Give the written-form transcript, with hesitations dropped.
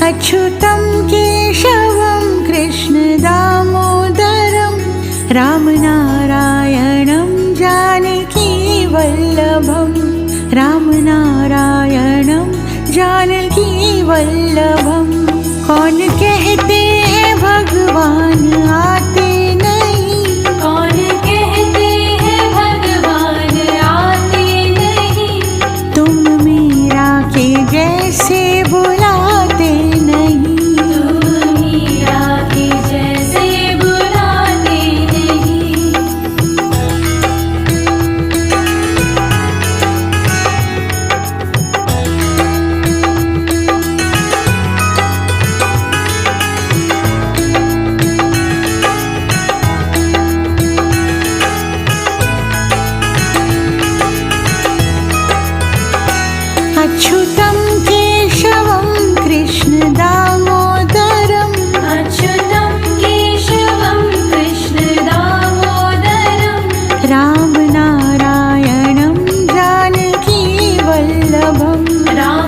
अच्युतं केशवं कृष्णदामोदरं रामनारायणं जानकीवल्लभं रामनारायणं जानकीवल्लभं। कौन कहते हैं भगवान आते नहीं, कौन कहते हैं भगवान आते नहीं, तुम मीरा के जैसे बुलाते नहीं, तुम मीरा के जैसे बुलाते नहीं। अच्युतं केशवं कृष्णदामोदरं अच्युतं केशवं कृष्णदामोदरं रामनारायणं जानकीवल्लभं रामनारायणं